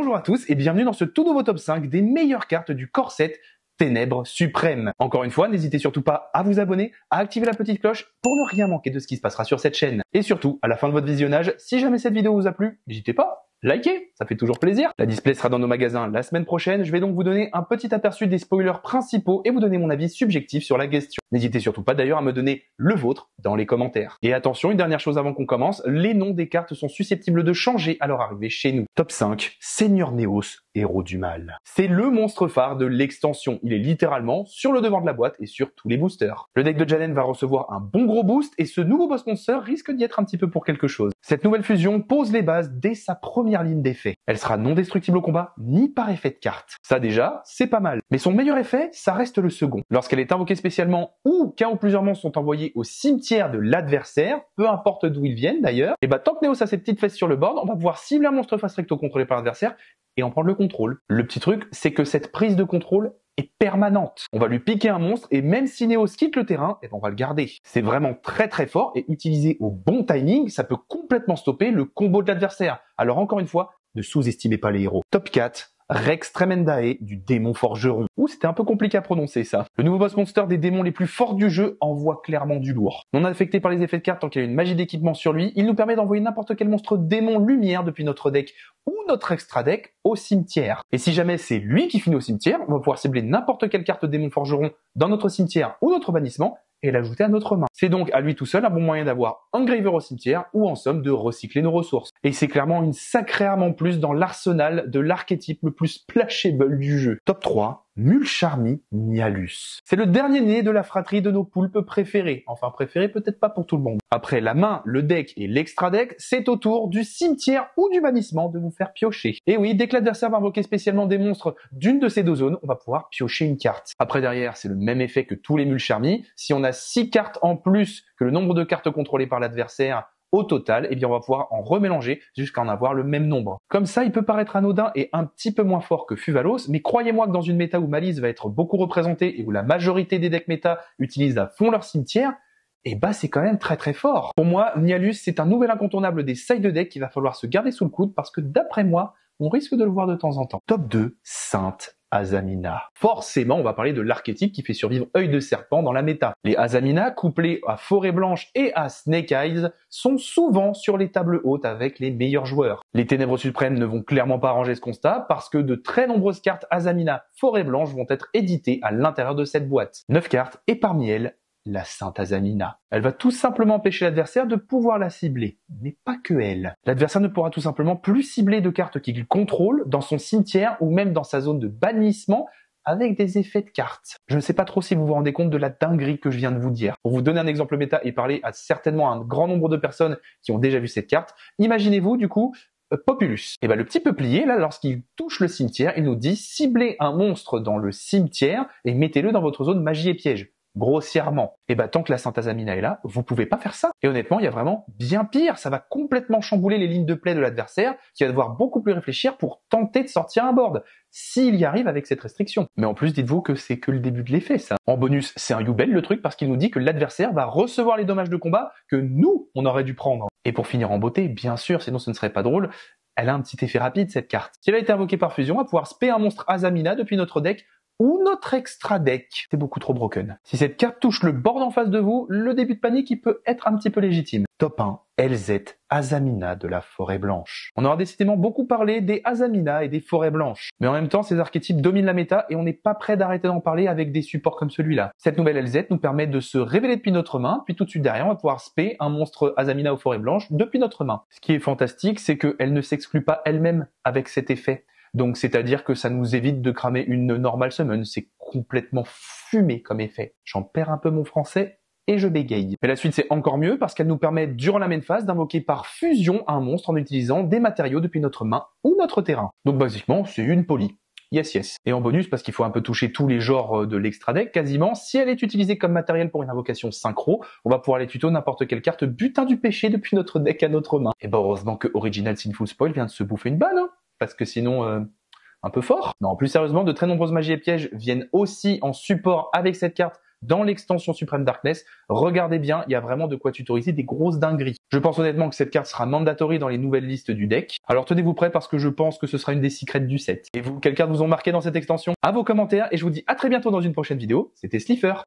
Bonjour à tous et bienvenue dans ce tout nouveau top 5 des meilleures cartes du core set Ténèbres Suprêmes. Encore une fois, n'hésitez surtout pas à vous abonner, à activer la petite cloche pour ne rien manquer de ce qui se passera sur cette chaîne. Et surtout, à la fin de votre visionnage, si jamais cette vidéo vous a plu, n'hésitez pas, likez, ça fait toujours plaisir. La display sera dans nos magasins la semaine prochaine. Je vais donc vous donner un petit aperçu des spoilers principaux et vous donner mon avis subjectif sur la question. N'hésitez surtout pas d'ailleurs à me donner le vôtre dans les commentaires. Et attention, une dernière chose avant qu'on commence, les noms des cartes sont susceptibles de changer à leur arrivée chez nous. Top 5, Seigneur Néos, Héros du Mal. C'est le monstre phare de l'extension. Il est littéralement sur le devant de la boîte et sur tous les boosters. Le deck de Jaden va recevoir un bon gros boost et ce nouveau boss monster risque d'y être un petit peu pour quelque chose. Cette nouvelle fusion pose les bases dès sa première ligne d'effet. Elle sera non destructible au combat ni par effet de carte. Ça déjà, c'est pas mal. Mais son meilleur effet, ça reste le second. Lorsqu'elle est invoquée spécialement ou qu'un ou plusieurs monstres sont envoyés au cimetière de l'adversaire, peu importe d'où ils viennent d'ailleurs, et tant que Néos a ses petites fesses sur le board, on va pouvoir cibler un monstre face recto contrôlé par l'adversaire et en prendre le contrôle. Le petit truc, c'est que cette prise de contrôle est permanente. On va lui piquer un monstre et même si Néos quitte le terrain, on va le garder. C'est vraiment très très fort et utilisé au bon timing, ça peut complètement stopper le combo de l'adversaire. Alors encore une fois, ne sous-estimez pas les héros. Top 4. Rex Tremendae du démon forgeron. Ouh, c'était un peu compliqué à prononcer ça. Le nouveau boss monster des démons les plus forts du jeu envoie clairement du lourd. Non affecté par les effets de carte tant qu'il y a une magie d'équipement sur lui, il nous permet d'envoyer n'importe quel monstre démon lumière depuis notre deck ou notre extra deck au cimetière. Et si jamais c'est lui qui finit au cimetière, on va pouvoir cibler n'importe quelle carte démon forgeron dans notre cimetière ou notre bannissement et l'ajouter à notre main. C'est donc à lui tout seul un bon moyen d'avoir un Graver au cimetière ou en somme de recycler nos ressources. Et c'est clairement une sacrée arme en plus dans l'arsenal de l'archétype le plus splashable du jeu. Top 3, Mulcharmy Nialus. C'est le dernier né de la fratrie de nos poulpes préférés. Enfin préférés peut-être pas pour tout le monde. Après la main, le deck et l'extra deck, c'est au tour du cimetière ou du bannissement de vous faire piocher. Et oui, dès que l'adversaire va invoquer spécialement des monstres d'une de ces deux zones, on va pouvoir piocher une carte. Après derrière, c'est le même effet que tous les Mulcharmy. Si on a 6 cartes en plus que le nombre de cartes contrôlées par l'adversaire, au total, on va pouvoir en remélanger jusqu'à en avoir le même nombre. Comme ça, il peut paraître anodin et un petit peu moins fort que Fuvalos, mais croyez-moi que dans une méta où Malice va être beaucoup représentée et où la majorité des decks méta utilisent à fond leur cimetière, c'est quand même très très fort. Pour moi, Nialus, c'est un nouvel incontournable des side deck qu'il va falloir se garder sous le coude parce que d'après moi, on risque de le voir de temps en temps. Top 2, Sainte Azamina. Forcément, on va parler de l'archétype qui fait survivre Œil de Serpent dans la méta. Les Azamina, couplés à Forêt Blanche et à Snake Eyes, sont souvent sur les tables hautes avec les meilleurs joueurs. Les Ténèbres Suprêmes ne vont clairement pas arranger ce constat parce que de très nombreuses cartes Azamina Forêt Blanche vont être éditées à l'intérieur de cette boîte. 9 cartes et parmi elles, la Sainte Azamina. Elle va tout simplement empêcher l'adversaire de pouvoir la cibler, mais pas que elle. L'adversaire ne pourra tout simplement plus cibler de cartes qu'il contrôle dans son cimetière ou même dans sa zone de bannissement avec des effets de cartes. Je ne sais pas trop si vous vous rendez compte de la dinguerie que je viens de vous dire. Pour vous donner un exemple méta et parler à certainement un grand nombre de personnes qui ont déjà vu cette carte, imaginez-vous du coup Populus. Le petit peuplier, là, lorsqu'il touche le cimetière, il nous dit ciblez un monstre dans le cimetière et mettez-le dans votre zone magie et piège. Grossièrement. Tant que la Sainte Azamina est là, vous pouvez pas faire ça. Et honnêtement, il y a vraiment bien pire. Ça va complètement chambouler les lignes de play de l'adversaire, qui va devoir beaucoup plus réfléchir pour tenter de sortir un board, s'il y arrive avec cette restriction. Mais en plus, dites-vous que c'est que le début de l'effet, ça. En bonus, c'est un Yubel le truc, parce qu'il nous dit que l'adversaire va recevoir les dommages de combat que nous, on aurait dû prendre. Et pour finir en beauté, bien sûr, sinon ce ne serait pas drôle, elle a un petit effet rapide, cette carte. Si elle a été invoquée par fusion, on va pouvoir spé un monstre Azamina depuis notre deck ou notre extra deck. C'est beaucoup trop broken. Si cette carte touche le board en face de vous, le début de panique, il peut être un petit peu légitime. Top 1, LZ Azamina de la Forêt Blanche. On aura décidément beaucoup parlé des Azamina et des Forêts Blanches. Mais en même temps, ces archétypes dominent la méta et on n'est pas prêt d'arrêter d'en parler avec des supports comme celui-là. Cette nouvelle LZ nous permet de se révéler depuis notre main, puis tout de suite derrière, on va pouvoir spé un monstre Azamina aux Forêts Blanches depuis notre main. Ce qui est fantastique, c'est qu'elle ne s'exclut pas elle-même avec cet effet. Donc, c'est-à-dire que ça nous évite de cramer une normal summon. C'est complètement fumé comme effet. J'en perds un peu mon français et je bégaye. Mais la suite, c'est encore mieux parce qu'elle nous permet, durant la main phase, d'invoquer par fusion un monstre en utilisant des matériaux depuis notre main ou notre terrain. Donc, basiquement, c'est une poly. Yes, yes. Et en bonus, parce qu'il faut un peu toucher tous les genres de l'extra deck, quasiment, si elle est utilisée comme matériel pour une invocation synchro, on va pouvoir aller tuto n'importe quelle carte butin du péché depuis notre deck à notre main. Et heureusement que Original Sinful Spoil vient de se bouffer une balle, hein, parce que sinon, un peu fort. Non, plus sérieusement, de très nombreuses magies et pièges viennent aussi en support avec cette carte dans l'extension Supreme Darkness. Regardez bien, il y a vraiment de quoi tutoriser des grosses dingueries. Je pense honnêtement que cette carte sera mandatory dans les nouvelles listes du deck. Alors tenez-vous prêts parce que je pense que ce sera une des secrets du set. Et vous, quelles cartes vous ont marqué dans cette extension? À vos commentaires et je vous dis à très bientôt dans une prochaine vidéo. C'était Slifer.